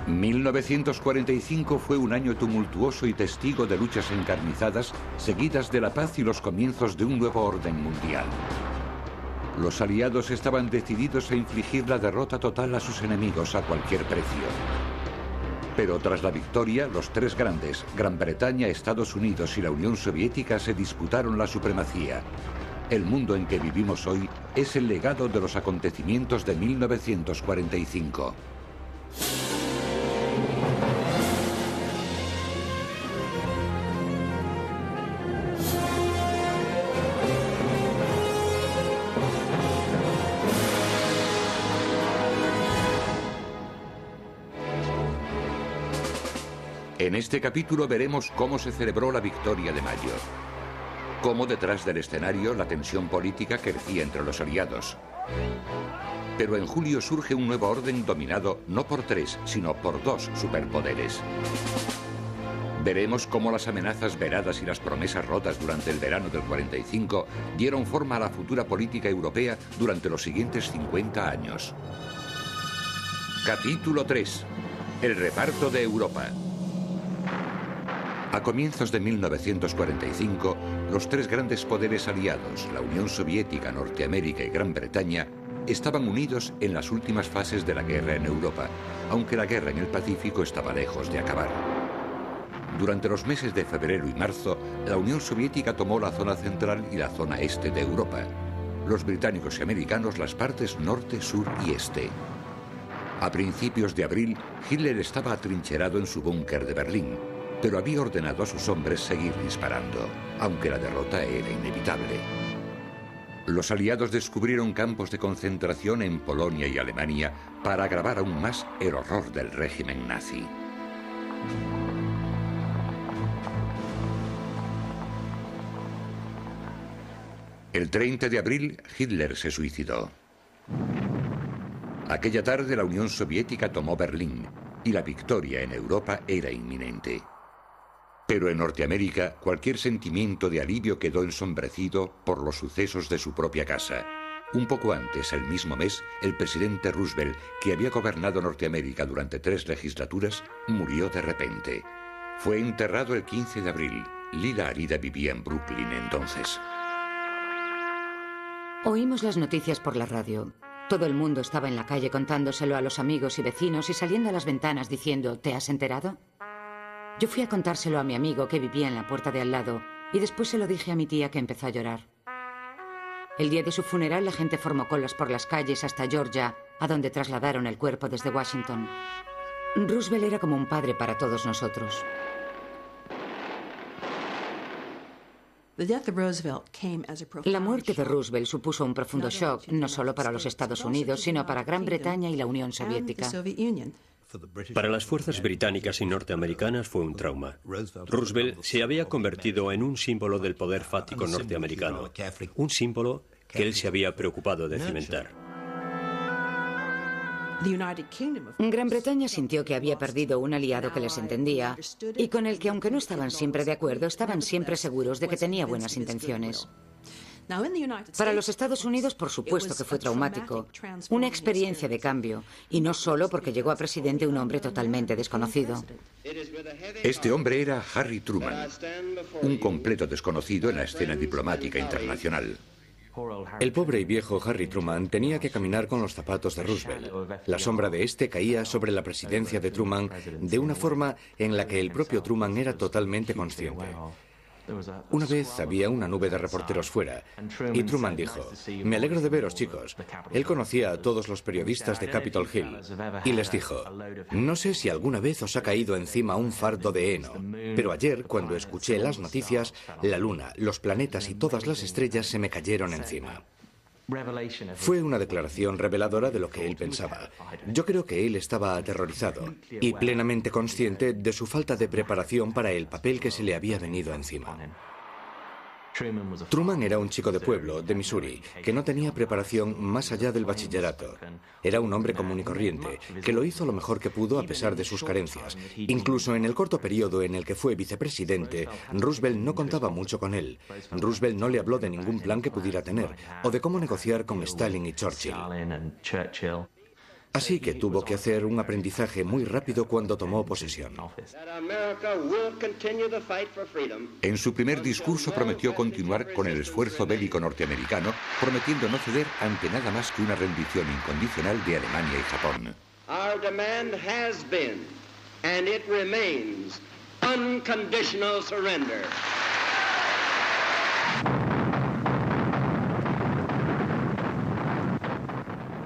1945 fue un año tumultuoso y testigo de luchas encarnizadas, seguidas de la paz y los comienzos de un nuevo orden mundial. Los aliados estaban decididos a infligir la derrota total a sus enemigos a cualquier precio. Pero tras la victoria, los tres grandes, Gran Bretaña, Estados Unidos y la Unión Soviética, se disputaron la supremacía. El mundo en que vivimos hoy es el legado de los acontecimientos de 1945. En este capítulo veremos cómo se celebró la victoria de mayo, cómo detrás del escenario la tensión política crecía entre los aliados. Pero en julio surge un nuevo orden dominado no por tres, sino por dos superpoderes. Veremos cómo las amenazas veradas y las promesas rotas durante el verano del 45 dieron forma a la futura política europea durante los siguientes 50 años. Capítulo 3. El reparto de Europa. A comienzos de 1945, los tres grandes poderes aliados, la Unión Soviética, Norteamérica y Gran Bretaña, estaban unidos en las últimas fases de la guerra en Europa, aunque la guerra en el Pacífico estaba lejos de acabar. Durante los meses de febrero y marzo, la Unión Soviética tomó la zona central y la zona este de Europa. Los británicos y americanos las partes norte, sur y este. A principios de abril, Hitler estaba atrincherado en su búnker de Berlín, pero había ordenado a sus hombres seguir disparando, aunque la derrota era inevitable. Los aliados descubrieron campos de concentración en Polonia y Alemania para agravar aún más el horror del régimen nazi. El 30 de abril, Hitler se suicidó. Aquella tarde la Unión Soviética tomó Berlín y la victoria en Europa era inminente. Pero en Norteamérica, cualquier sentimiento de alivio quedó ensombrecido por los sucesos de su propia casa. Un poco antes, el mismo mes, el presidente Roosevelt, que había gobernado Norteamérica durante 3 legislaturas, murió de repente. Fue enterrado el 15 de abril. Lila Arida vivía en Brooklyn entonces. Oímos las noticias por la radio. Todo el mundo estaba en la calle contándoselo a los amigos y vecinos y saliendo a las ventanas diciendo, ¿te has enterado? Yo fui a contárselo a mi amigo que vivía en la puerta de al lado y después se lo dije a mi tía que empezó a llorar. El día de su funeral la gente formó colas por las calles hasta Georgia, a donde trasladaron el cuerpo desde Washington. Roosevelt era como un padre para todos nosotros. La muerte de Roosevelt supuso un profundo shock, no solo para los Estados Unidos, sino para Gran Bretaña y la Unión Soviética. Para las fuerzas británicas y norteamericanas fue un trauma. Roosevelt se había convertido en un símbolo del poder fático norteamericano, un símbolo que él se había preocupado de cimentar. Gran Bretaña sintió que había perdido un aliado que les entendía y con el que, aunque no estaban siempre de acuerdo, estaban siempre seguros de que tenía buenas intenciones. Para los Estados Unidos, por supuesto que fue traumático, una experiencia de cambio, y no solo porque llegó a presidente un hombre totalmente desconocido. Este hombre era Harry Truman, un completo desconocido en la escena diplomática internacional. El pobre y viejo Harry Truman tenía que caminar con los zapatos de Roosevelt. La sombra de este caía sobre la presidencia de Truman de una forma en la que el propio Truman era totalmente consciente. Una vez había una nube de reporteros fuera y Truman dijo, me alegro de veros, chicos. Él conocía a todos los periodistas de Capitol Hill y les dijo, no sé si alguna vez os ha caído encima un fardo de heno, pero ayer, cuando escuché las noticias, la luna, los planetas y todas las estrellas se me cayeron encima. Fue una declaración reveladora de lo que él pensaba. Yo creo que él estaba aterrorizado y plenamente consciente de su falta de preparación para el papel que se le había venido encima. Truman era un chico de pueblo, de Missouri, que no tenía preparación más allá del bachillerato. Era un hombre común y corriente, que lo hizo lo mejor que pudo a pesar de sus carencias. Incluso en el corto periodo en el que fue vicepresidente, Roosevelt no contaba mucho con él. Roosevelt no le habló de ningún plan que pudiera tener, o de cómo negociar con Stalin y Churchill. Así que tuvo que hacer un aprendizaje muy rápido cuando tomó posesión. En su primer discurso prometió continuar con el esfuerzo bélico norteamericano, prometiendo no ceder ante nada más que una rendición incondicional de Alemania y Japón. Our demand has been, and it remains, unconditional surrender.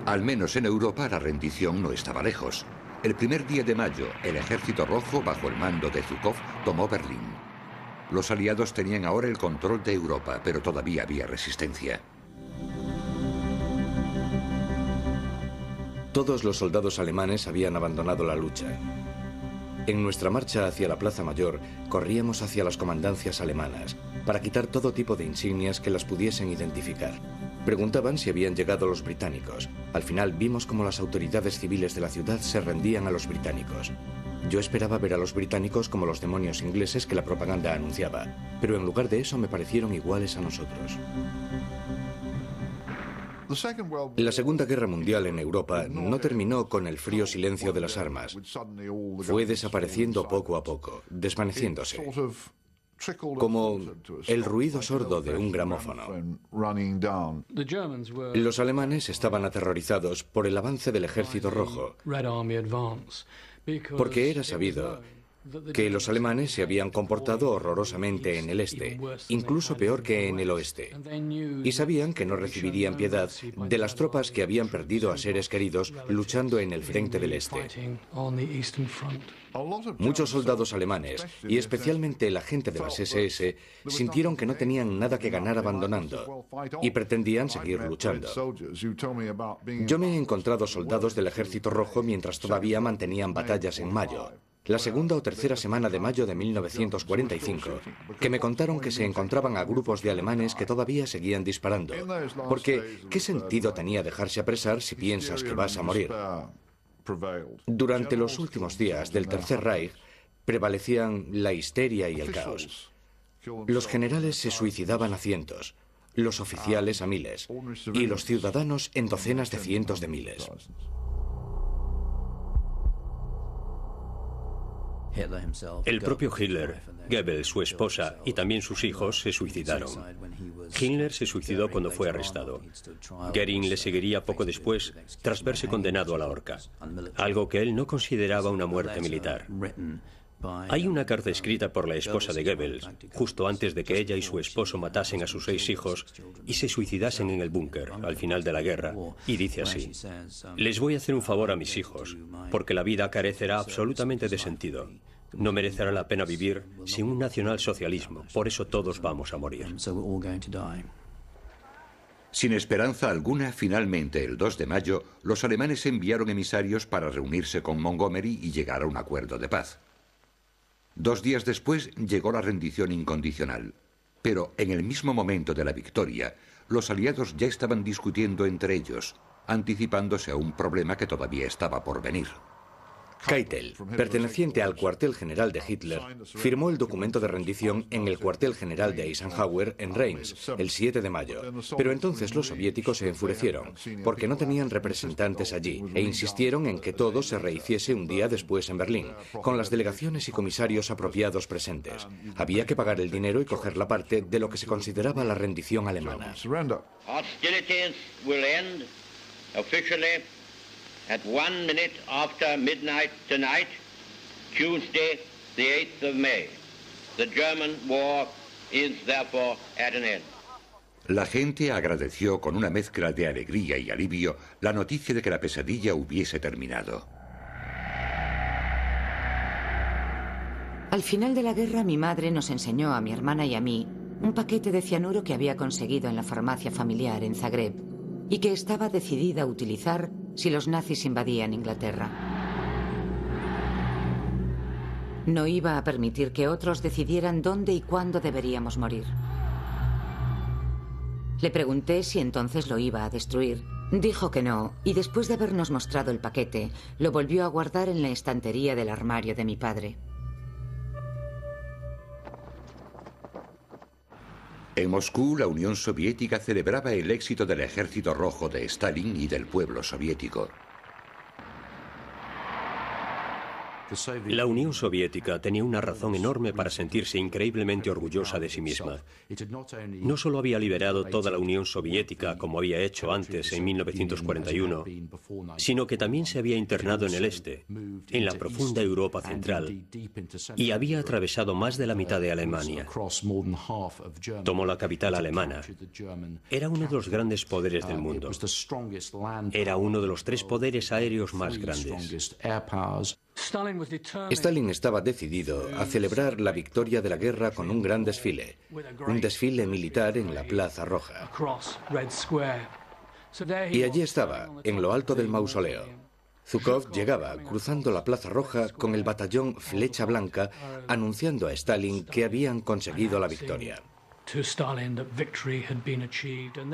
Al menos en Europa la rendición no estaba lejos. El primer día de mayo, el Ejército Rojo, bajo el mando de Zhukov, tomó Berlín. Los aliados tenían ahora el control de Europa, pero todavía había resistencia. Todos los soldados alemanes habían abandonado la lucha. En nuestra marcha hacia la Plaza Mayor, corríamos hacia las comandancias alemanas para quitar todo tipo de insignias que las pudiesen identificar. Preguntaban si habían llegado los británicos. Al final vimos cómo las autoridades civiles de la ciudad se rendían a los británicos. Yo esperaba ver a los británicos como los demonios ingleses que la propaganda anunciaba, pero en lugar de eso me parecieron iguales a nosotros. La Segunda Guerra Mundial en Europa no terminó con el frío silencio de las armas. Fue desapareciendo poco a poco, desvaneciéndose, como el ruido sordo de un gramófono. Los alemanes estaban aterrorizados por el avance del Ejército Rojo, porque era sabido que los alemanes se habían comportado horrorosamente en el este, incluso peor que en el oeste, y sabían que no recibirían piedad de las tropas que habían perdido a seres queridos luchando en el frente del este. Muchos soldados alemanes, y especialmente la gente de las SS, sintieron que no tenían nada que ganar abandonando y pretendían seguir luchando. Yo me he encontrado soldados del Ejército Rojo mientras todavía mantenían batallas en mayo, la segunda o tercera semana de mayo de 1945, que me contaron que se encontraban a grupos de alemanes que todavía seguían disparando, porque ¿qué sentido tenía dejarse apresar si piensas que vas a morir? Durante los últimos días del Tercer Reich prevalecían la histeria y el caos. Los generales se suicidaban a cientos, los oficiales a miles, y los ciudadanos en docenas de cientos de miles. El propio Hitler, Goebbels, su esposa y también sus hijos se suicidaron. Hitler se suicidó cuando fue arrestado. Göring le seguiría poco después tras verse condenado a la horca, algo que él no consideraba una muerte militar. Hay una carta escrita por la esposa de Goebbels, justo antes de que ella y su esposo matasen a sus 6 hijos y se suicidasen en el búnker al final de la guerra, y dice así: les voy a hacer un favor a mis hijos, porque la vida carecerá absolutamente de sentido. No merecerá la pena vivir sin un nacionalsocialismo, por eso todos vamos a morir. Sin esperanza alguna, finalmente, el 2 de mayo, los alemanes enviaron emisarios para reunirse con Montgomery y llegar a un acuerdo de paz. 2 días después llegó la rendición incondicional, pero en el mismo momento de la victoria, los aliados ya estaban discutiendo entre ellos, anticipándose a un problema que todavía estaba por venir. Keitel, perteneciente al cuartel general de Hitler, firmó el documento de rendición en el cuartel general de Eisenhower en Reims el 7 de mayo, pero entonces los soviéticos se enfurecieron porque no tenían representantes allí e insistieron en que todo se rehiciese un día después en Berlín, con las delegaciones y comisarios apropiados presentes. Había que pagar el dinero y coger la parte de lo que se consideraba la rendición alemana. Hostilities will end officially at 1 minute after midnight tonight, Tuesday, the 8th of May. The German war is therefore at an end. La gente agradeció con una mezcla de alegría y alivio la noticia de que la pesadilla hubiese terminado. Al final de la guerra, mi madre nos enseñó a mi hermana y a mí un paquete de cianuro que había conseguido en la farmacia familiar en Zagreb y que estaba decidida a utilizar si los nazis invadían Inglaterra. No iba a permitir que otros decidieran dónde y cuándo deberíamos morir. Le pregunté si entonces lo iba a destruir. Dijo que no, y después de habernos mostrado el paquete, lo volvió a guardar en la estantería del armario de mi padre. En Moscú, la Unión Soviética celebraba el éxito del Ejército Rojo de Stalin y del pueblo soviético. La Unión Soviética tenía una razón enorme para sentirse increíblemente orgullosa de sí misma. No solo había liberado toda la Unión Soviética, como había hecho antes en 1941, sino que también se había internado en el este, en la profunda Europa central, y había atravesado más de la mitad de Alemania. Tomó la capital alemana. Era uno de los grandes poderes del mundo. Era uno de los 3 poderes aéreos más grandes. Stalin estaba decidido a celebrar la victoria de la guerra con un gran desfile, un desfile militar en la Plaza Roja. Y allí estaba, en lo alto del mausoleo. Zhukov llegaba cruzando la Plaza Roja con el batallón Flecha Blanca, anunciando a Stalin que habían conseguido la victoria.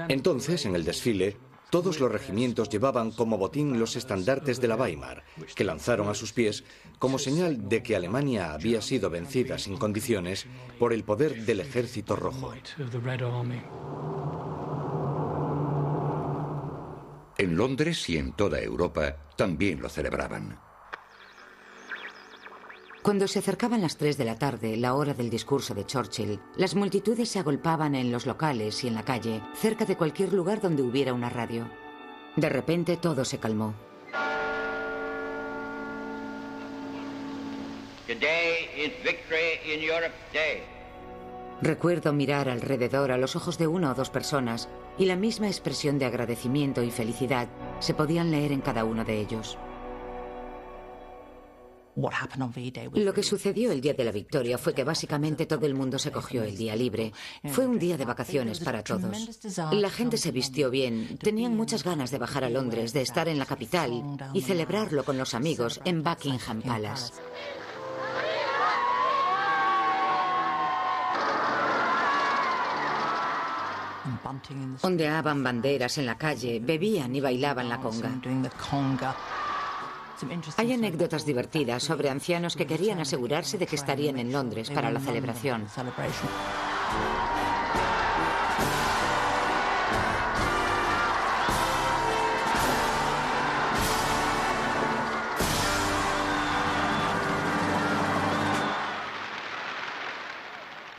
Entonces, en el desfile, todos los regimientos llevaban como botín los estandartes de la Weimar, que lanzaron a sus pies como señal de que Alemania había sido vencida sin condiciones por el poder del Ejército Rojo. En Londres y en toda Europa también lo celebraban. Cuando se acercaban las 3 de la tarde, la hora del discurso de Churchill, las multitudes se agolpaban en los locales y en la calle, cerca de cualquier lugar donde hubiera una radio. De repente todo se calmó. Today is Victory in Europe Day. Recuerdo mirar alrededor a los ojos de 1 o 2 personas y la misma expresión de agradecimiento y felicidad se podían leer en cada uno de ellos. Lo que sucedió el día de la victoria fue que básicamente todo el mundo se cogió el día libre. Fue un día de vacaciones para todos. La gente se vistió bien, tenían muchas ganas de bajar a Londres, de estar en la capital y celebrarlo con los amigos en Buckingham Palace. Ondeaban banderas en la calle, bebían y bailaban la conga. Hay anécdotas divertidas sobre ancianos que querían asegurarse de que estarían en Londres para la celebración.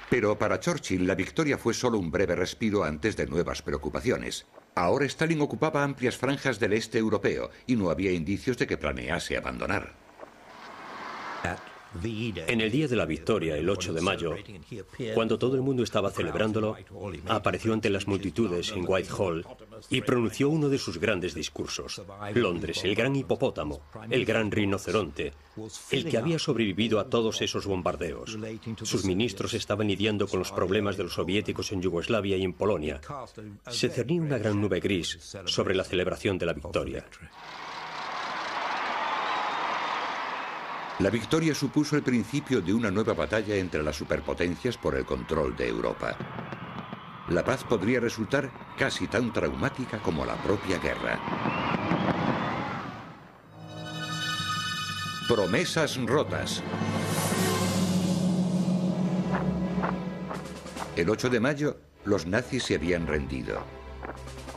Pero para Churchill la victoria fue solo un breve respiro antes de nuevas preocupaciones. Ahora Stalin ocupaba amplias franjas del este europeo y no había indicios de que planease abandonar. En el día de la victoria, el 8 de mayo, cuando todo el mundo estaba celebrándolo, apareció ante las multitudes en Whitehall y pronunció uno de sus grandes discursos. Londres, el gran hipopótamo, el gran rinoceronte, el que había sobrevivido a todos esos bombardeos. Sus ministros estaban lidiando con los problemas de los soviéticos en Yugoslavia y en Polonia. Se cernía una gran nube gris sobre la celebración de la victoria. La victoria supuso el principio de una nueva batalla entre las superpotencias por el control de Europa. La paz podría resultar casi tan traumática como la propia guerra. Promesas rotas. El 8 de mayo, los nazis se habían rendido.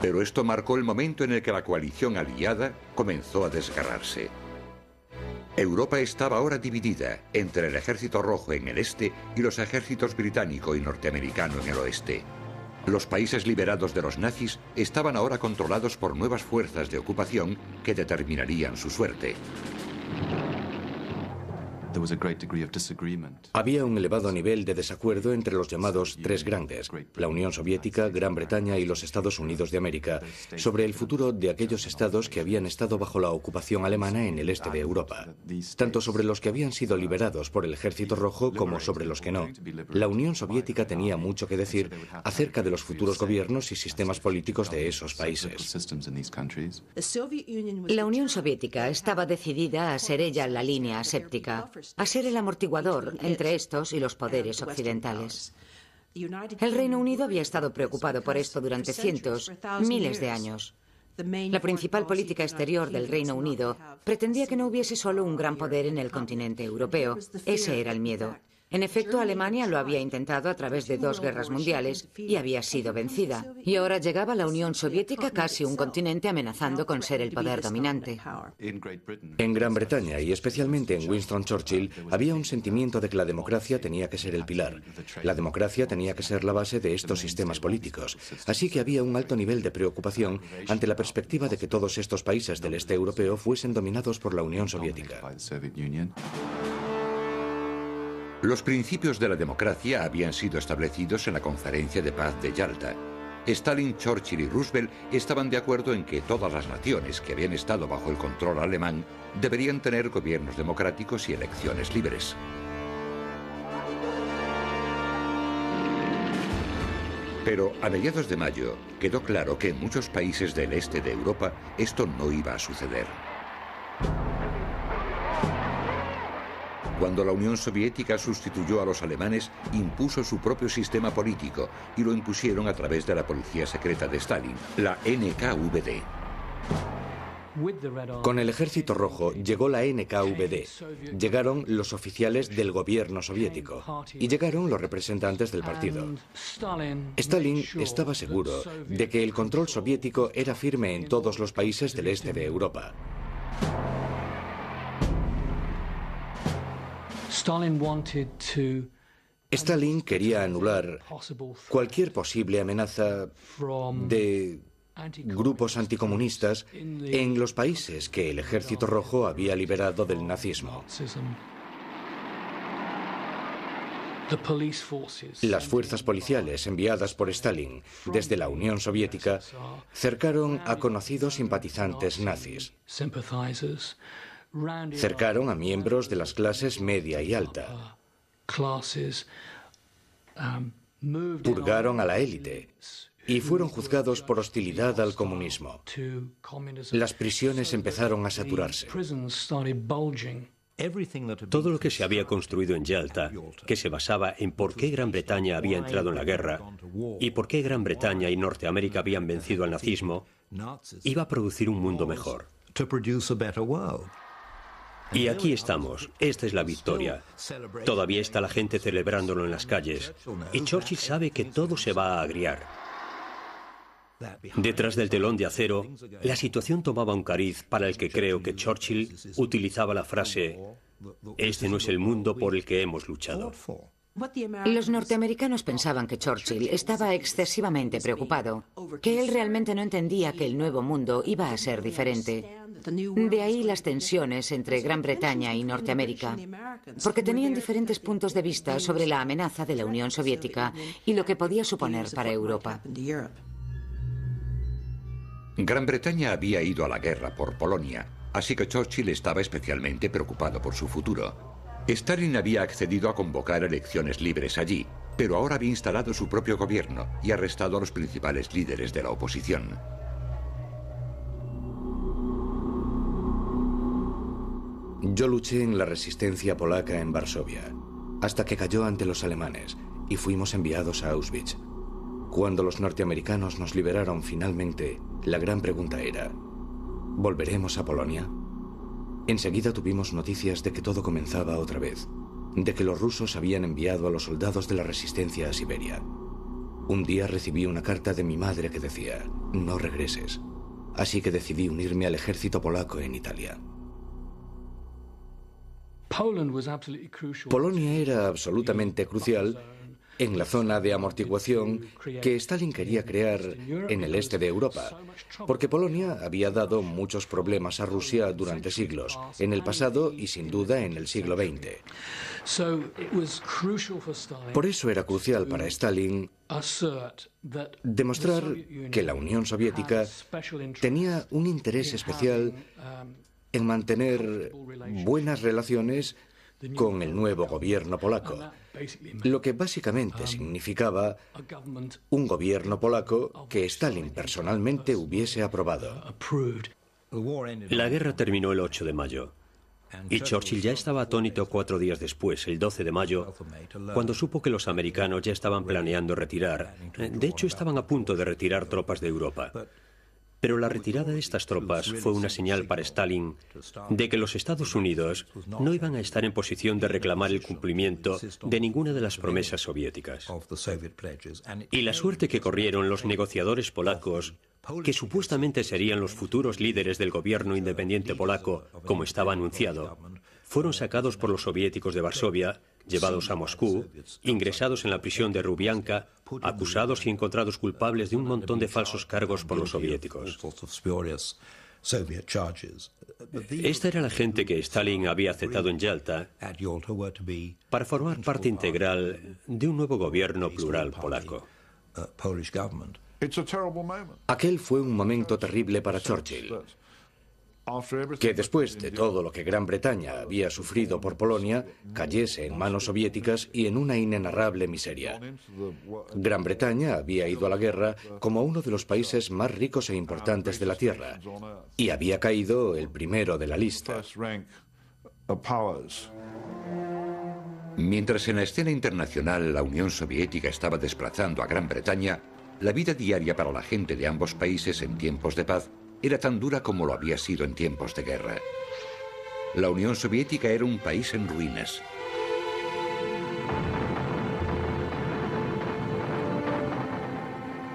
Pero esto marcó el momento en el que la coalición aliada comenzó a desgarrarse. Europa estaba ahora dividida entre el Ejército Rojo en el este y los ejércitos británico y norteamericano en el oeste. Los países liberados de los nazis estaban ahora controlados por nuevas fuerzas de ocupación que determinarían su suerte. Había un elevado nivel de desacuerdo entre los llamados 3 grandes, la Unión Soviética, Gran Bretaña y los Estados Unidos de América, sobre el futuro de aquellos estados que habían estado bajo la ocupación alemana en el este de Europa, tanto sobre los que habían sido liberados por el Ejército Rojo como sobre los que no. La Unión Soviética tenía mucho que decir acerca de los futuros gobiernos y sistemas políticos de esos países. La Unión Soviética estaba decidida a ser ella la línea aséptica, a ser el amortiguador entre estos y los poderes occidentales. El Reino Unido había estado preocupado por esto durante cientos, miles de años. La principal política exterior del Reino Unido pretendía que no hubiese solo un gran poder en el continente europeo. Ese era el miedo. En efecto, Alemania lo había intentado a través de 2 guerras mundiales y había sido vencida. Y ahora llegaba la Unión Soviética, casi un continente, amenazando con ser el poder dominante. En Gran Bretaña, y especialmente en Winston Churchill, había un sentimiento de que la democracia tenía que ser el pilar. La democracia tenía que ser la base de estos sistemas políticos. Así que había un alto nivel de preocupación ante la perspectiva de que todos estos países del este europeo fuesen dominados por la Unión Soviética. Los principios de la democracia habían sido establecidos en la Conferencia de Paz de Yalta. Stalin, Churchill y Roosevelt estaban de acuerdo en que todas las naciones que habían estado bajo el control alemán deberían tener gobiernos democráticos y elecciones libres. Pero a mediados de mayo quedó claro que en muchos países del este de Europa esto no iba a suceder. Cuando la Unión Soviética sustituyó a los alemanes, impuso su propio sistema político y lo impusieron a través de la policía secreta de Stalin, la NKVD. Con el Ejército Rojo llegó la NKVD, llegaron los oficiales del gobierno soviético y llegaron los representantes del partido. Stalin estaba seguro de que el control soviético era firme en todos los países del este de Europa. Stalin quería anular cualquier posible amenaza de grupos anticomunistas en los países que el Ejército Rojo había liberado del nazismo. Las fuerzas policiales enviadas por Stalin desde la Unión Soviética cercaron a conocidos simpatizantes nazis. Cercaron a miembros de las clases media y alta. Purgaron a la élite y fueron juzgados por hostilidad al comunismo. Las prisiones empezaron a saturarse. Todo lo que se había construido en Yalta, que se basaba en por qué Gran Bretaña había entrado en la guerra y por qué Gran Bretaña y Norteamérica habían vencido al nazismo, iba a producir un mundo mejor. Y aquí estamos, esta es la victoria. Todavía está la gente celebrándolo en las calles. Y Churchill sabe que todo se va a agriar. Detrás del telón de acero, la situación tomaba un cariz para el que creo que Churchill utilizaba la frase: "Este no es el mundo por el que hemos luchado". Los norteamericanos pensaban que Churchill estaba excesivamente preocupado, que él realmente no entendía que el nuevo mundo iba a ser diferente. De ahí las tensiones entre Gran Bretaña y Norteamérica, porque tenían diferentes puntos de vista sobre la amenaza de la Unión Soviética y lo que podía suponer para Europa. Gran Bretaña había ido a la guerra por Polonia, así que Churchill estaba especialmente preocupado por su futuro. Stalin había accedido a convocar elecciones libres allí, pero ahora había instalado su propio gobierno y arrestado a los principales líderes de la oposición. Yo luché en la resistencia polaca en Varsovia, hasta que cayó ante los alemanes y fuimos enviados a Auschwitz. Cuando los norteamericanos nos liberaron finalmente, la gran pregunta era: ¿volveremos a Polonia? Enseguida tuvimos noticias de que todo comenzaba otra vez, de que los rusos habían enviado a los soldados de la resistencia a Siberia. Un día recibí una carta de mi madre que decía: no regreses. Así que decidí unirme al ejército polaco en Italia. Polonia era absolutamente crucial en la zona de amortiguación que Stalin quería crear en el este de Europa, porque Polonia había dado muchos problemas a Rusia durante siglos, en el pasado y sin duda en el siglo XX. Por eso era crucial para Stalin demostrar que la Unión Soviética tenía un interés especial en mantener buenas relaciones con el nuevo gobierno polaco, lo que básicamente significaba un gobierno polaco que Stalin personalmente hubiese aprobado. La guerra terminó el 8 de mayo. Y Churchill ya estaba atónito 4 días después, el 12 de mayo, cuando supo que los americanos ya estaban planeando retirar. De hecho, estaban a punto de retirar tropas de Europa. Pero la retirada de estas tropas fue una señal para Stalin de que los Estados Unidos no iban a estar en posición de reclamar el cumplimiento de ninguna de las promesas soviéticas. Y la suerte que corrieron los negociadores polacos, que supuestamente serían los futuros líderes del gobierno independiente polaco, como estaba anunciado, fueron sacados por los soviéticos de Varsovia, llevados a Moscú, ingresados en la prisión de Rubianka, acusados y encontrados culpables de un montón de falsos cargos por los soviéticos. Esta era la gente que Stalin había aceptado en Yalta para formar parte integral de un nuevo gobierno plural polaco. Aquel fue un momento terrible para Churchill, que después de todo lo que Gran Bretaña había sufrido por Polonia, cayese en manos soviéticas y en una inenarrable miseria. Gran Bretaña había ido a la guerra como uno de los países más ricos e importantes de la Tierra, y había caído el primero de la lista. Mientras en la escena internacional la Unión Soviética estaba desplazando a Gran Bretaña, la vida diaria para la gente de ambos países en tiempos de paz era tan dura como lo había sido en tiempos de guerra. La Unión Soviética era un país en ruinas.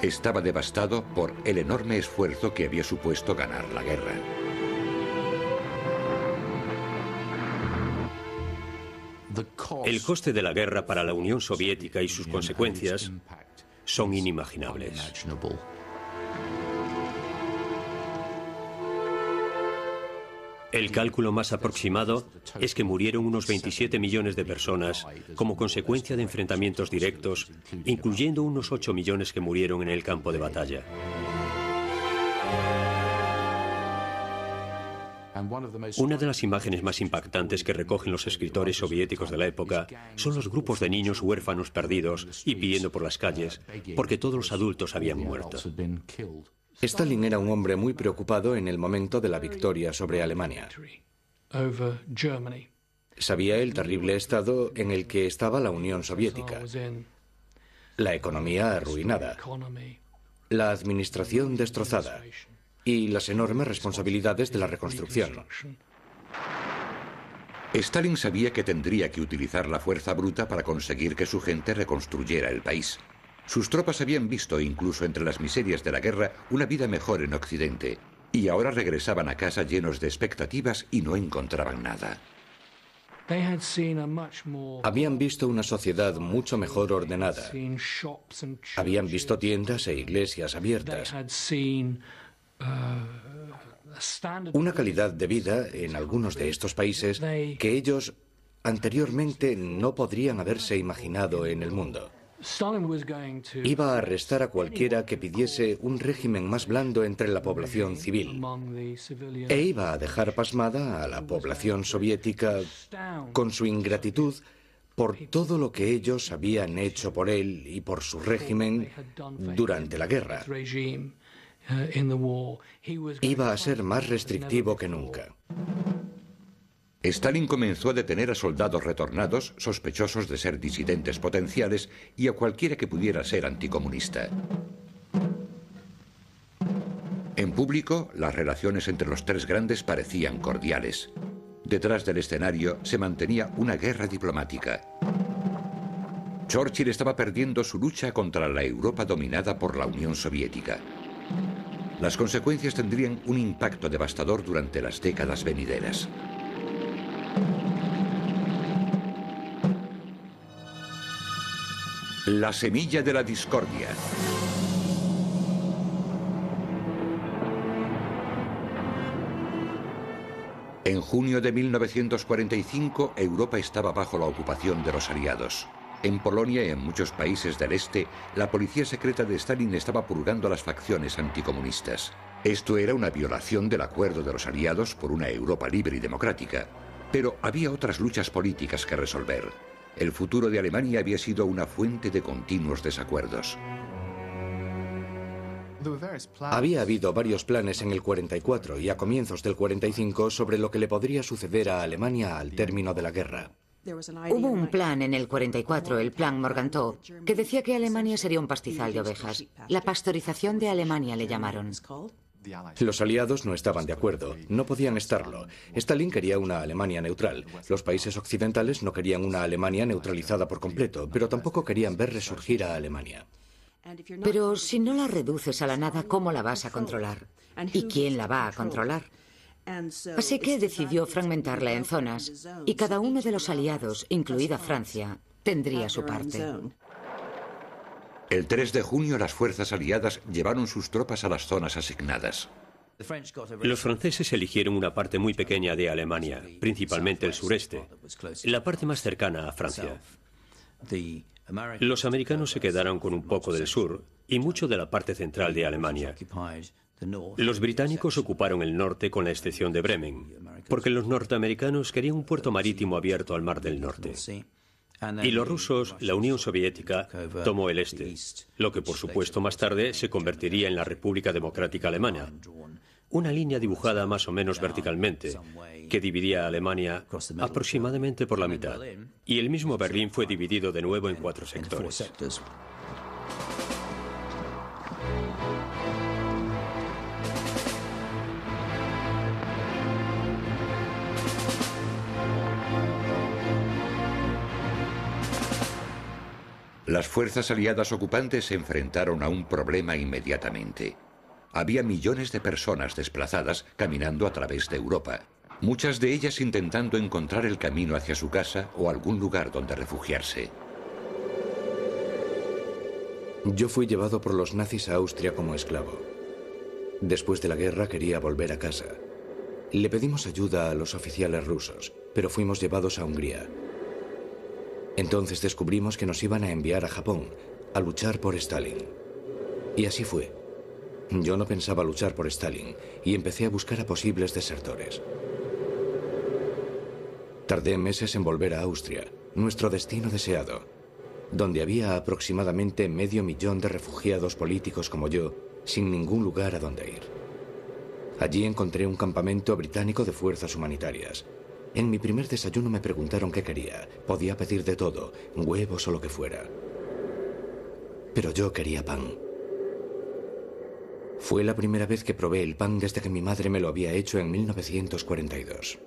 Estaba devastado por el enorme esfuerzo que había supuesto ganar la guerra. El coste de la guerra para la Unión Soviética y sus consecuencias son inimaginables. El cálculo más aproximado es que murieron unos 27 millones de personas como consecuencia de enfrentamientos directos, incluyendo unos 8 millones que murieron en el campo de batalla. Una de las imágenes más impactantes que recogen los escritores soviéticos de la época son los grupos de niños huérfanos perdidos y pidiendo por las calles porque todos los adultos habían muerto. Stalin era un hombre muy preocupado en el momento de la victoria sobre Alemania. Sabía el terrible estado en el que estaba la Unión Soviética, la economía arruinada, la administración destrozada y las enormes responsabilidades de la reconstrucción. Stalin sabía que tendría que utilizar la fuerza bruta para conseguir que su gente reconstruyera el país. Sus tropas habían visto, incluso entre las miserias de la guerra, una vida mejor en Occidente, y ahora regresaban a casa llenos de expectativas y no encontraban nada. Habían visto una sociedad mucho mejor ordenada. Habían visto tiendas e iglesias abiertas. Una calidad de vida en algunos de estos países que ellos anteriormente no podrían haberse imaginado en el mundo. Iba a arrestar a cualquiera que pidiese un régimen más blando entre la población civil e iba a dejar pasmada a la población soviética con su ingratitud por todo lo que ellos habían hecho por él y por su régimen durante la guerra. Iba a ser más restrictivo que nunca. Stalin comenzó a detener a soldados retornados sospechosos de ser disidentes potenciales y a cualquiera que pudiera ser anticomunista. En público, las relaciones entre los tres grandes parecían cordiales. Detrás del escenario se mantenía una guerra diplomática. Churchill estaba perdiendo su lucha contra la Europa dominada por la Unión Soviética. Las consecuencias tendrían un impacto devastador durante las décadas venideras. La semilla de la discordia. En junio de 1945, Europa estaba bajo la ocupación de los aliados. En Polonia y en muchos países del este, la policía secreta de Stalin estaba purgando a las facciones anticomunistas. Esto era una violación del acuerdo de los aliados por una Europa libre y democrática. Pero había otras luchas políticas que resolver. El futuro de Alemania había sido una fuente de continuos desacuerdos. Había habido varios planes en el 44 y a comienzos del 45 sobre lo que le podría suceder a Alemania al término de la guerra. Hubo un plan en el 44, el Plan Morgenthau, que decía que Alemania sería un pastizal de ovejas. La pastorización de Alemania le llamaron. Los aliados no estaban de acuerdo, no podían estarlo. Stalin quería una Alemania neutral. Los países occidentales no querían una Alemania neutralizada por completo, pero tampoco querían ver resurgir a Alemania. Pero si no la reduces a la nada, ¿cómo la vas a controlar? ¿Y quién la va a controlar? Así que decidió fragmentarla en zonas, y cada uno de los aliados, incluida Francia, tendría su parte. El 3 de junio las fuerzas aliadas llevaron sus tropas a las zonas asignadas. Los franceses eligieron una parte muy pequeña de Alemania, principalmente el sureste, la parte más cercana a Francia. Los americanos se quedaron con un poco del sur y mucho de la parte central de Alemania. Los británicos ocuparon el norte con la excepción de Bremen, porque los norteamericanos querían un puerto marítimo abierto al Mar del Norte. Y los rusos, la Unión Soviética, tomó el este, lo que por supuesto más tarde se convertiría en la República Democrática Alemana. Una línea dibujada más o menos verticalmente, que dividía a Alemania aproximadamente por la mitad. Y el mismo Berlín fue dividido de nuevo en 4 sectores. Las fuerzas aliadas ocupantes se enfrentaron a un problema inmediatamente. Había millones de personas desplazadas caminando a través de Europa, muchas de ellas intentando encontrar el camino hacia su casa o algún lugar donde refugiarse. Yo fui llevado por los nazis a Austria como esclavo. Después de la guerra quería volver a casa. Le pedimos ayuda a los oficiales rusos, pero fuimos llevados a Hungría. Entonces descubrimos que nos iban a enviar a Japón, a luchar por Stalin. Y así fue. Yo no pensaba luchar por Stalin y empecé a buscar a posibles desertores. Tardé meses en volver a Austria, nuestro destino deseado, donde había aproximadamente 500.000 de refugiados políticos como yo, sin ningún lugar a donde ir. Allí encontré un campamento británico de fuerzas humanitarias. En mi primer desayuno me preguntaron qué quería. Podía pedir de todo, huevos o lo que fuera. Pero yo quería pan. Fue la primera vez que probé el pan desde que mi madre me lo había hecho en 1942.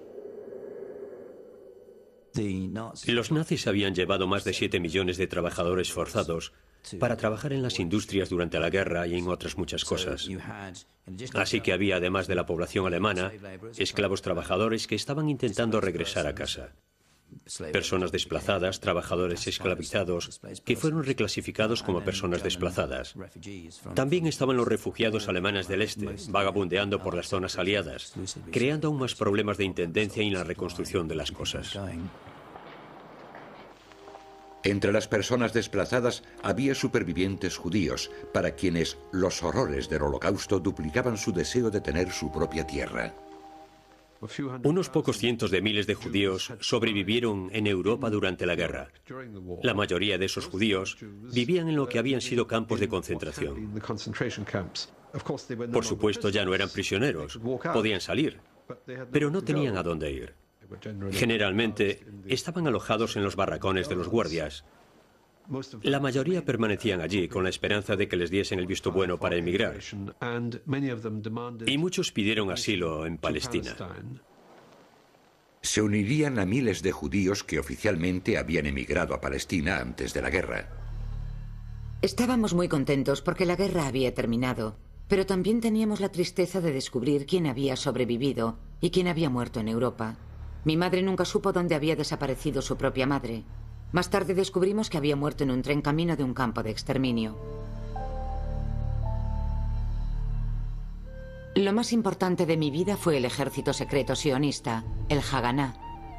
Los nazis habían llevado más de 7 millones de trabajadores forzados para trabajar en las industrias durante la guerra y en otras muchas cosas. Así que había, además de la población alemana, esclavos trabajadores que estaban intentando regresar a casa. Personas desplazadas, trabajadores esclavizados, que fueron reclasificados como personas desplazadas. También estaban los refugiados alemanes del este, vagabundeando por las zonas aliadas, creando aún más problemas de intendencia y en la reconstrucción de las cosas. Entre las personas desplazadas había supervivientes judíos, para quienes los horrores del Holocausto duplicaban su deseo de tener su propia tierra. Unos pocos cientos de miles de judíos sobrevivieron en Europa durante la guerra. La mayoría de esos judíos vivían en lo que habían sido campos de concentración. Por supuesto, ya no eran prisioneros, podían salir, pero no tenían a dónde ir. Generalmente estaban alojados en los barracones de los guardias. La mayoría permanecían allí con la esperanza de que les diesen el visto bueno para emigrar. Y muchos pidieron asilo en Palestina. Se unirían a miles de judíos que oficialmente habían emigrado a Palestina antes de la guerra. Estábamos muy contentos porque la guerra había terminado, pero también teníamos la tristeza de descubrir quién había sobrevivido y quién había muerto en Europa. Mi madre nunca supo dónde había desaparecido su propia madre. Más tarde descubrimos que había muerto en un tren camino de un campo de exterminio. Lo más importante de mi vida fue el ejército secreto sionista, el Haganá.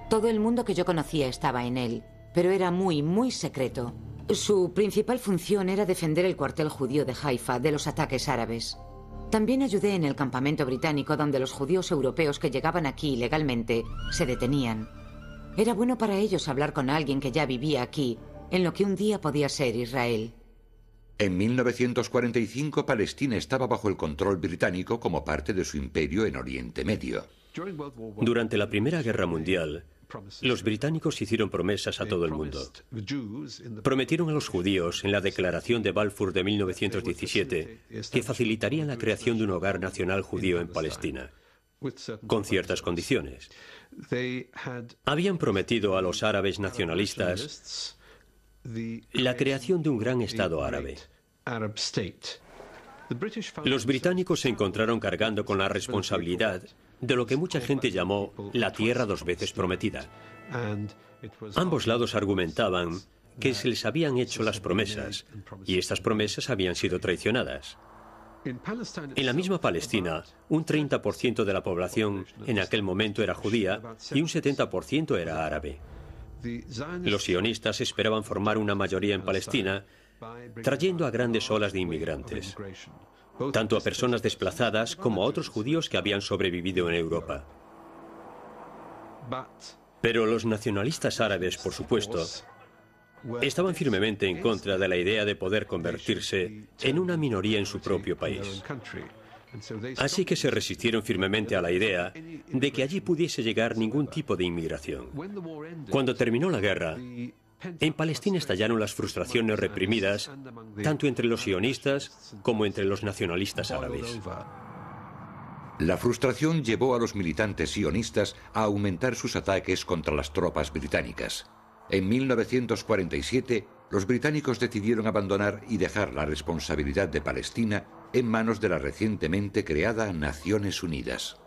Todo el mundo que yo conocía estaba en él, pero era muy, muy secreto. Su principal función era defender el cuartel judío de Haifa de los ataques árabes. También ayudé en el campamento británico donde los judíos europeos que llegaban aquí ilegalmente se detenían. Era bueno para ellos hablar con alguien que ya vivía aquí, en lo que un día podía ser Israel. En 1945, Palestina estaba bajo el control británico como parte de su imperio en Oriente Medio. Durante la Primera Guerra Mundial, Los británicos hicieron promesas a todo el mundo. Prometieron a los judíos en la Declaración de Balfour de 1917 que facilitarían la creación de un hogar nacional judío en Palestina, con ciertas condiciones. Habían prometido a los árabes nacionalistas la creación de un gran Estado árabe. Los británicos se encontraron cargando con la responsabilidad de lo que mucha gente llamó la tierra dos veces prometida. Ambos lados argumentaban que se les habían hecho las promesas y estas promesas habían sido traicionadas. En la misma Palestina, un 30% de la población en aquel momento era judía y un 70% era árabe. Los sionistas esperaban formar una mayoría en Palestina, trayendo a grandes olas de inmigrantes, tanto a personas desplazadas como a otros judíos que habían sobrevivido en Europa. Pero los nacionalistas árabes, por supuesto, estaban firmemente en contra de la idea de poder convertirse en una minoría en su propio país. Así que se resistieron firmemente a la idea de que allí pudiese llegar ningún tipo de inmigración. Cuando terminó la guerra, en Palestina estallaron las frustraciones reprimidas, tanto entre los sionistas como entre los nacionalistas árabes. La frustración llevó a los militantes sionistas a aumentar sus ataques contra las tropas británicas. En 1947, los británicos decidieron abandonar y dejar la responsabilidad de Palestina en manos de la recientemente creada Naciones Unidas.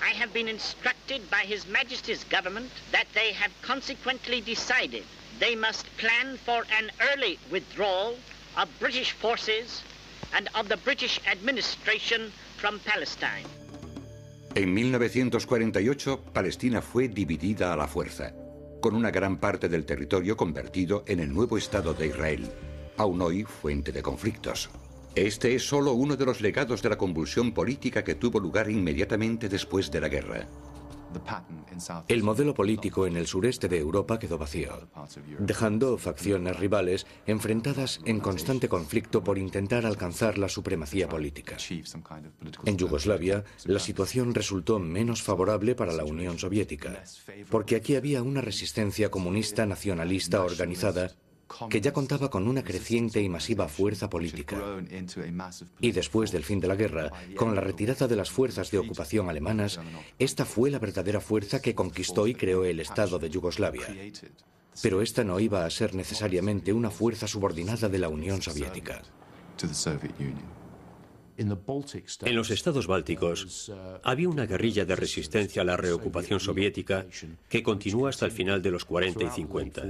I have been instructed by His Majesty's government that they have consequently decided they must plan for an early withdrawal of British forces and of the British administration from Palestine. En 1948, Palestina fue dividida a la fuerza, con una gran parte del territorio convertido en el nuevo Estado de Israel, aún hoy fuente de conflictos. Este es solo uno de los legados de la convulsión política que tuvo lugar inmediatamente después de la guerra. El modelo político en el sureste de Europa quedó vacío, dejando facciones rivales enfrentadas en constante conflicto por intentar alcanzar la supremacía política. En Yugoslavia, la situación resultó menos favorable para la Unión Soviética, porque aquí había una resistencia comunista nacionalista organizada que ya contaba con una creciente y masiva fuerza política. Y después del fin de la guerra, con la retirada de las fuerzas de ocupación alemanas, esta fue la verdadera fuerza que conquistó y creó el Estado de Yugoslavia. Pero esta no iba a ser necesariamente una fuerza subordinada de la Unión Soviética. En los estados bálticos había una guerrilla de resistencia a la reocupación soviética que continuó hasta el final de los 40 y 50.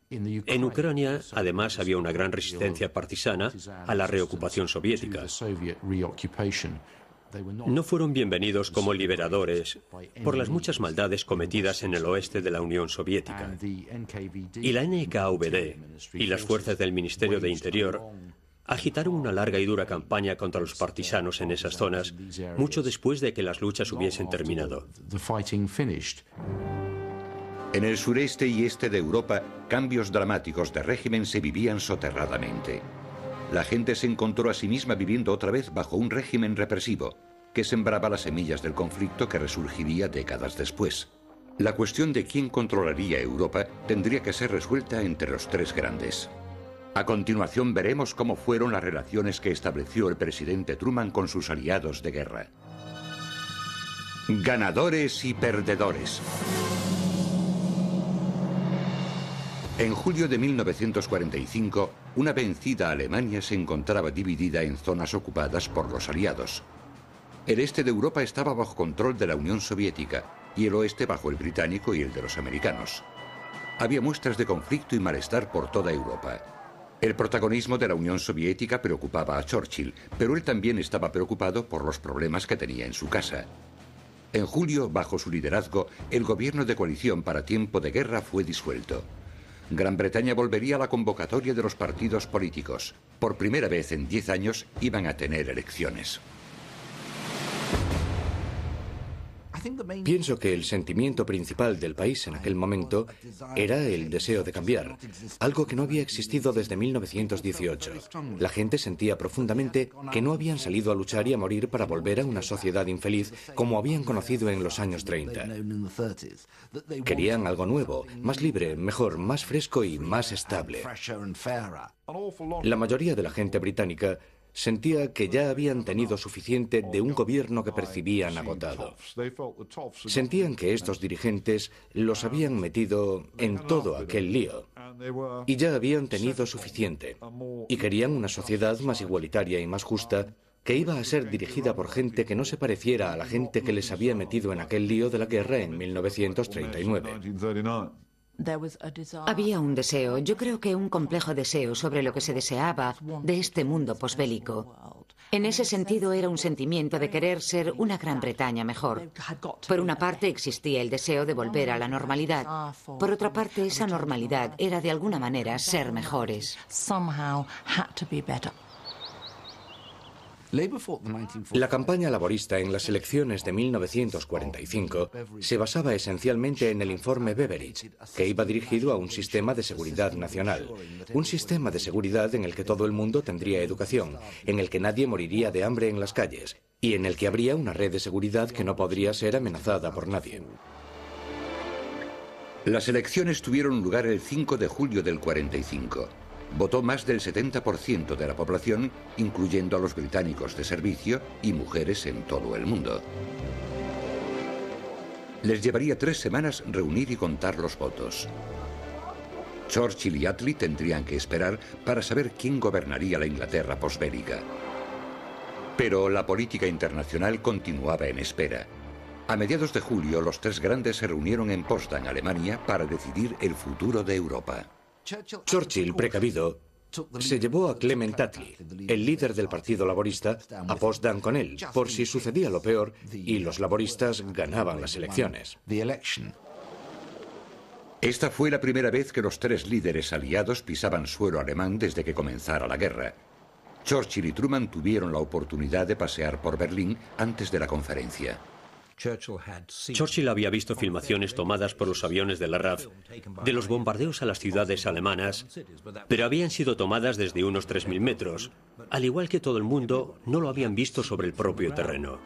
En Ucrania, además, había una gran resistencia partisana a la reocupación soviética. No fueron bienvenidos como liberadores por las muchas maldades cometidas en el oeste de la Unión Soviética. Y la NKVD y las fuerzas del Ministerio de Interior agitaron una larga y dura campaña contra los partisanos en esas zonas, mucho después de que las luchas hubiesen terminado. En el sureste y este de Europa, cambios dramáticos de régimen se vivían soterradamente. La gente se encontró a sí misma viviendo otra vez bajo un régimen represivo, que sembraba las semillas del conflicto que resurgiría décadas después. La cuestión de quién controlaría Europa tendría que ser resuelta entre los tres grandes. A continuación veremos cómo fueron las relaciones que estableció el presidente Truman con sus aliados de guerra. Ganadores y perdedores. En julio de 1945, una vencida Alemania se encontraba dividida en zonas ocupadas por los aliados. El este de Europa estaba bajo control de la Unión Soviética y el oeste bajo el británico y el de los americanos. Había muestras de conflicto y malestar por toda Europa. El protagonismo de la Unión Soviética preocupaba a Churchill, pero él también estaba preocupado por los problemas que tenía en su casa. En julio, bajo su liderazgo, el gobierno de coalición para tiempo de guerra fue disuelto. Gran Bretaña volvería a la convocatoria de los partidos políticos. Por primera vez en 10 años iban a tener elecciones. Pienso que el sentimiento principal del país en aquel momento era el deseo de cambiar, algo que no había existido desde 1918. La gente sentía profundamente que no habían salido a luchar y a morir para volver a una sociedad infeliz como habían conocido en los años 30. Querían algo nuevo, más libre, mejor, más fresco y más estable. La mayoría de la gente británica sentía que ya habían tenido suficiente de un gobierno que percibían agotado. Sentían que estos dirigentes los habían metido en todo aquel lío y ya habían tenido suficiente. Y querían una sociedad más igualitaria y más justa que iba a ser dirigida por gente que no se pareciera a la gente que les había metido en aquel lío de la guerra en 1939. Había un deseo, yo creo que un complejo deseo sobre lo que se deseaba de este mundo posbélico. En ese sentido era un sentimiento de querer ser una Gran Bretaña mejor. Por una parte existía el deseo de volver a la normalidad. Por otra parte, esa normalidad era de alguna manera ser mejores. La campaña laborista en las elecciones de 1945 se basaba esencialmente en el informe Beveridge, que iba dirigido a un sistema de seguridad nacional. Un sistema de seguridad en el que todo el mundo tendría educación, en el que nadie moriría de hambre en las calles y en el que habría una red de seguridad que no podría ser amenazada por nadie. Las elecciones tuvieron lugar el 5 de julio del 45. Votó más del 70% de la población, incluyendo a los británicos de servicio y mujeres en todo el mundo. Les llevaría 3 semanas reunir y contar los votos. Churchill y Attlee tendrían que esperar para saber quién gobernaría la Inglaterra posbélica. Pero la política internacional continuaba en espera. A mediados de julio, los 3 grandes se reunieron en Potsdam, Alemania, para decidir el futuro de Europa. Churchill, precavido, se llevó a Clement Attlee, el líder del Partido Laborista, a Potsdam con él, por si sucedía lo peor y los laboristas ganaban las elecciones. Esta fue la primera vez que los 3 líderes aliados pisaban suelo alemán desde que comenzara la guerra. Churchill y Truman tuvieron la oportunidad de pasear por Berlín antes de la conferencia. Churchill había visto filmaciones tomadas por los aviones de la RAF de los bombardeos a las ciudades alemanas, pero habían sido tomadas desde unos 3.000 metros. Al igual que todo el mundo, no lo habían visto sobre el propio terreno.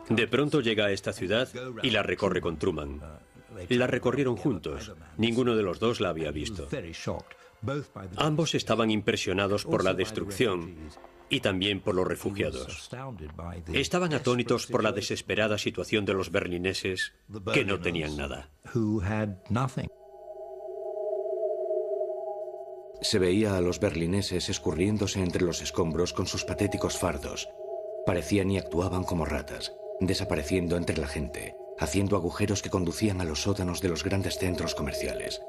De pronto llega a esta ciudad y la recorre con Truman. La recorrieron juntos. Ninguno de los dos la había visto. Ambos estaban impresionados por la destrucción y también por los refugiados. Estaban atónitos por la desesperada situación de los berlineses que no tenían nada. Se veía a los berlineses escurriéndose entre los escombros con sus patéticos fardos. Parecían y actuaban como ratas, desapareciendo entre la gente, haciendo agujeros que conducían a los sótanos de los grandes centros comerciales.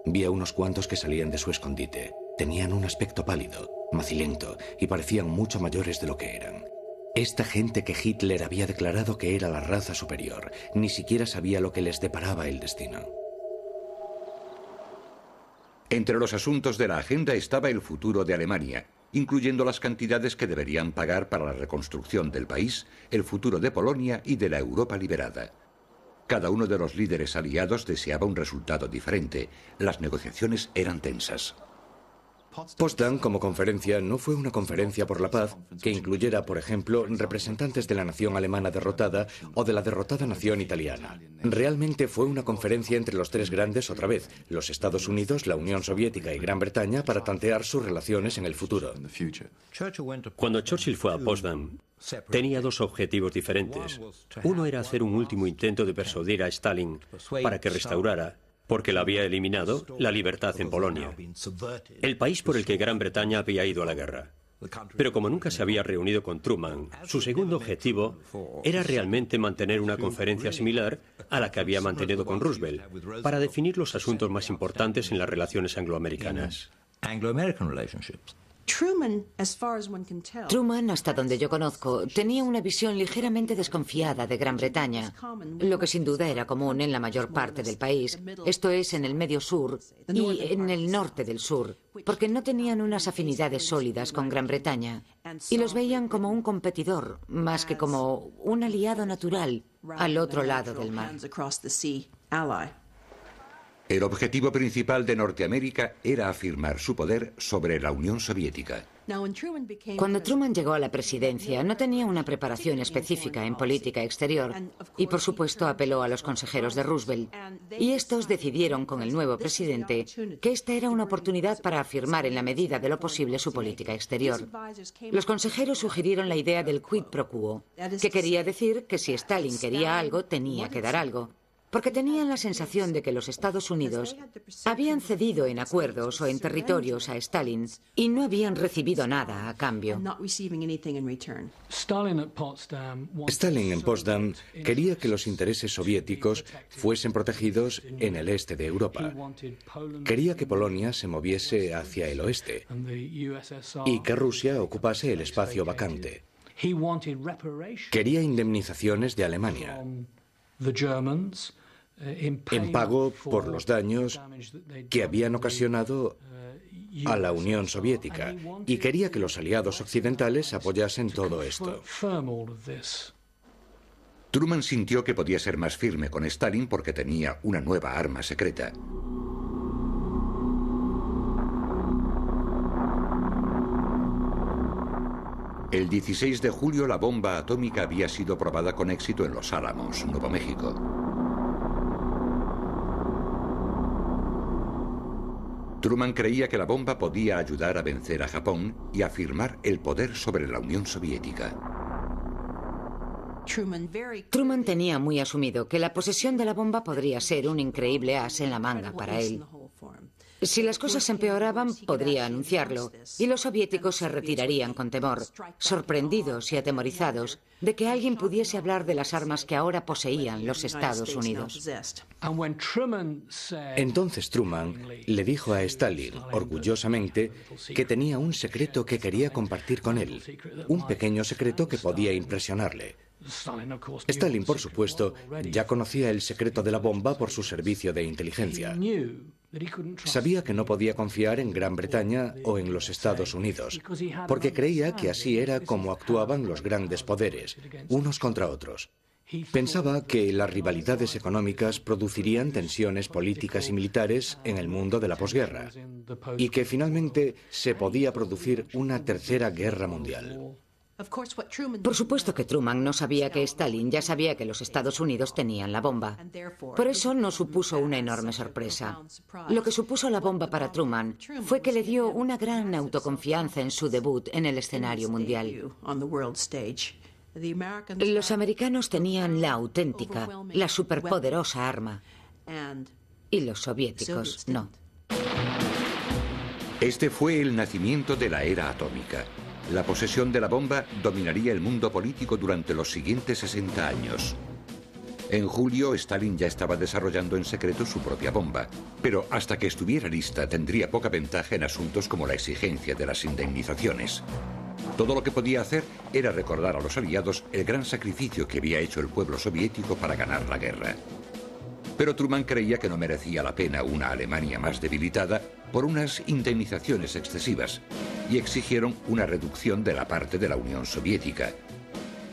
Vi a unos cuantos que salían de su escondite. Tenían un aspecto pálido, macilento, y parecían mucho mayores de lo que eran. Esta gente que Hitler había declarado que era la raza superior, ni siquiera sabía lo que les deparaba el destino. Entre los asuntos de la agenda estaba el futuro de Alemania, incluyendo las cantidades que deberían pagar para la reconstrucción del país, el futuro de Polonia y de la Europa liberada. Cada uno de los líderes aliados deseaba un resultado diferente. Las negociaciones eran tensas. Potsdam, como conferencia, no fue una conferencia por la paz que incluyera, por ejemplo, representantes de la nación alemana derrotada o de la derrotada nación italiana. Realmente fue una conferencia entre los 3 grandes otra vez, los Estados Unidos, la Unión Soviética y Gran Bretaña, para tantear sus relaciones en el futuro. Cuando Churchill fue a Potsdam, tenía 2 objetivos diferentes. Uno era hacer un último intento de persuadir a Stalin para que restaurara, porque la había eliminado, la libertad en Polonia, el país por el que Gran Bretaña había ido a la guerra. Pero como nunca se había reunido con Truman, su segundo objetivo era realmente mantener una conferencia similar a la que había mantenido con Roosevelt, para definir los asuntos más importantes en las relaciones angloamericanas. Truman, hasta donde yo conozco, tenía una visión ligeramente desconfiada de Gran Bretaña, lo que sin duda era común en la mayor parte del país, esto es, en el medio sur y en el norte del sur, porque no tenían unas afinidades sólidas con Gran Bretaña y los veían como un competidor, más que como un aliado natural al otro lado del mar. El objetivo principal de Norteamérica era afirmar su poder sobre la Unión Soviética. Cuando Truman llegó a la presidencia, no tenía una preparación específica en política exterior y, por supuesto, apeló a los consejeros de Roosevelt. Y estos decidieron con el nuevo presidente que esta era una oportunidad para afirmar en la medida de lo posible su política exterior. Los consejeros sugirieron la idea del quid pro quo, que quería decir que si Stalin quería algo, tenía que dar algo. Porque tenían la sensación de que los Estados Unidos habían cedido en acuerdos o en territorios a Stalin y no habían recibido nada a cambio. Stalin en Potsdam quería que los intereses soviéticos fuesen protegidos en el este de Europa. Quería que Polonia se moviese hacia el oeste y que Rusia ocupase el espacio vacante. Quería indemnizaciones de Alemania en pago por los daños que habían ocasionado a la Unión Soviética y quería que los aliados occidentales apoyasen todo esto. Truman sintió que podía ser más firme con Stalin porque tenía una nueva arma secreta. El 16 de julio la bomba atómica había sido probada con éxito en Los Álamos, Nuevo México. Truman creía que la bomba podía ayudar a vencer a Japón y afirmar el poder sobre la Unión Soviética. Truman tenía muy asumido que la posesión de la bomba podría ser un increíble as en la manga para él. Si las cosas empeoraban, podría anunciarlo, y los soviéticos se retirarían con temor, sorprendidos y atemorizados de que alguien pudiese hablar de las armas que ahora poseían los Estados Unidos. Entonces Truman le dijo a Stalin, orgullosamente, que tenía un secreto que quería compartir con él, un pequeño secreto que podía impresionarle. Stalin, por supuesto, ya conocía el secreto de la bomba por su servicio de inteligencia. Sabía que no podía confiar en Gran Bretaña o en los Estados Unidos, porque creía que así era como actuaban los grandes poderes, unos contra otros. Pensaba que las rivalidades económicas producirían tensiones políticas y militares en el mundo de la posguerra, y que finalmente se podía producir una tercera guerra mundial. Por supuesto que Truman no sabía que Stalin ya sabía que los Estados Unidos tenían la bomba. Por eso no supuso una enorme sorpresa. Lo que supuso la bomba para Truman fue que le dio una gran autoconfianza en su debut en el escenario mundial. Los americanos tenían la auténtica, la superpoderosa arma, y los soviéticos no. Este fue el nacimiento de la era atómica. La posesión de la bomba dominaría el mundo político durante los siguientes 60 años. En julio, Stalin ya estaba desarrollando en secreto su propia bomba, pero hasta que estuviera lista tendría poca ventaja en asuntos como la exigencia de las indemnizaciones. Todo lo que podía hacer era recordar a los aliados el gran sacrificio que había hecho el pueblo soviético para ganar la guerra. Pero Truman creía que no merecía la pena una Alemania más debilitada por unas indemnizaciones excesivas y exigieron una reducción de la parte de la Unión Soviética.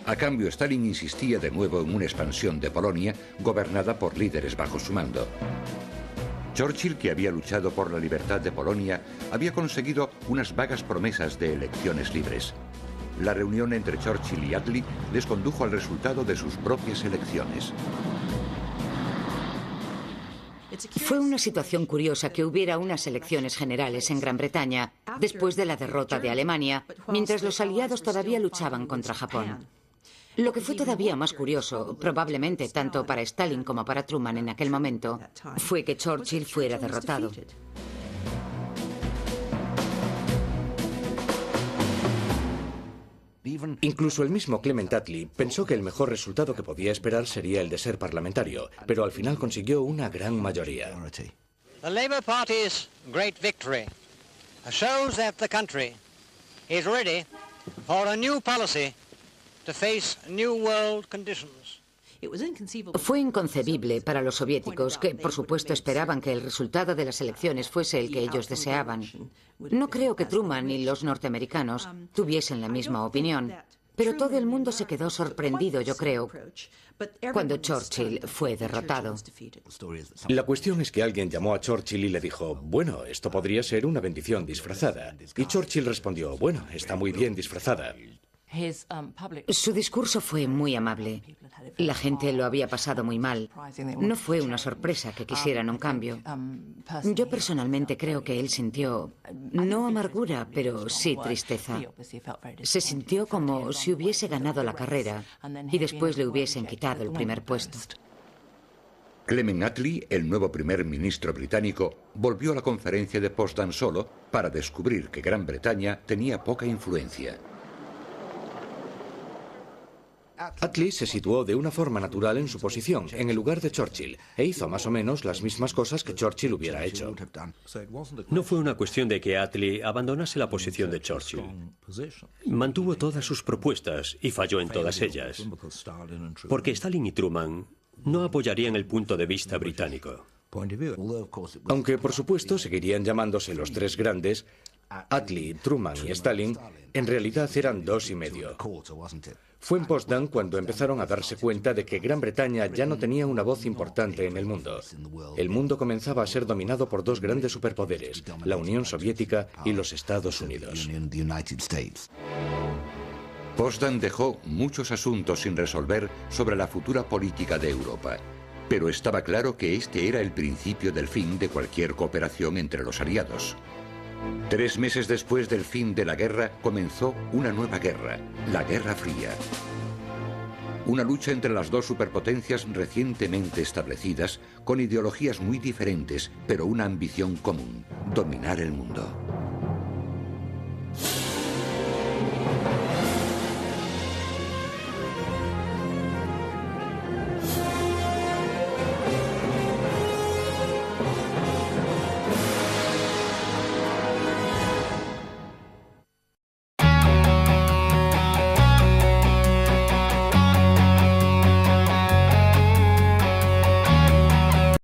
A cambio, Stalin insistía de nuevo en una expansión de Polonia gobernada por líderes bajo su mando. Churchill, que había luchado por la libertad de Polonia, había conseguido unas vagas promesas de elecciones libres. La reunión entre Churchill y Attlee les condujo al resultado de sus propias elecciones. Fue una situación curiosa que hubiera unas elecciones generales en Gran Bretaña después de la derrota de Alemania, mientras los aliados todavía luchaban contra Japón. Lo que fue todavía más curioso, probablemente tanto para Stalin como para Truman en aquel momento, fue que Churchill fuera derrotado. Incluso el mismo Clement Attlee pensó que el mejor resultado que podía esperar sería el de ser parlamentario, pero al final consiguió una gran mayoría. The Labour Party's great victory shows that the country is ready for a new policy to face new world conditions. Fue inconcebible para los soviéticos, que por supuesto esperaban que el resultado de las elecciones fuese el que ellos deseaban. No creo que Truman y los norteamericanos tuviesen la misma opinión, pero todo el mundo se quedó sorprendido, yo creo, cuando Churchill fue derrotado. La cuestión es que alguien llamó a Churchill y le dijo, bueno, esto podría ser una bendición disfrazada. Y Churchill respondió, bueno, está muy bien disfrazada. Su discurso fue muy amable. La gente lo había pasado muy mal. No fue una sorpresa que quisieran un cambio. Yo personalmente creo que él sintió, no amargura, pero sí tristeza. Se sintió como si hubiese ganado la carrera y después le hubiesen quitado el primer puesto. Clement Attlee, el nuevo primer ministro británico, volvió a la conferencia de Potsdam solo para descubrir que Gran Bretaña tenía poca influencia. Attlee se situó de una forma natural en su posición, en el lugar de Churchill, e hizo más o menos las mismas cosas que Churchill hubiera hecho. No fue una cuestión de que Attlee abandonase la posición de Churchill. Mantuvo todas sus propuestas y falló en todas ellas, porque Stalin y Truman no apoyarían el punto de vista británico. Aunque, por supuesto, seguirían llamándose los tres grandes, Attlee, Truman y Stalin en realidad eran dos y medio. Fue en Potsdam cuando empezaron a darse cuenta de que Gran Bretaña ya no tenía una voz importante en el mundo. El mundo comenzaba a ser dominado por dos grandes superpoderes, la Unión Soviética y los Estados Unidos. Potsdam dejó muchos asuntos sin resolver sobre la futura política de Europa, pero estaba claro que este era el principio del fin de cualquier cooperación entre los aliados. 3 meses después del fin de la guerra comenzó una nueva guerra, la Guerra Fría. Una lucha entre las dos superpotencias recientemente establecidas, con ideologías muy diferentes, pero una ambición común: dominar el mundo.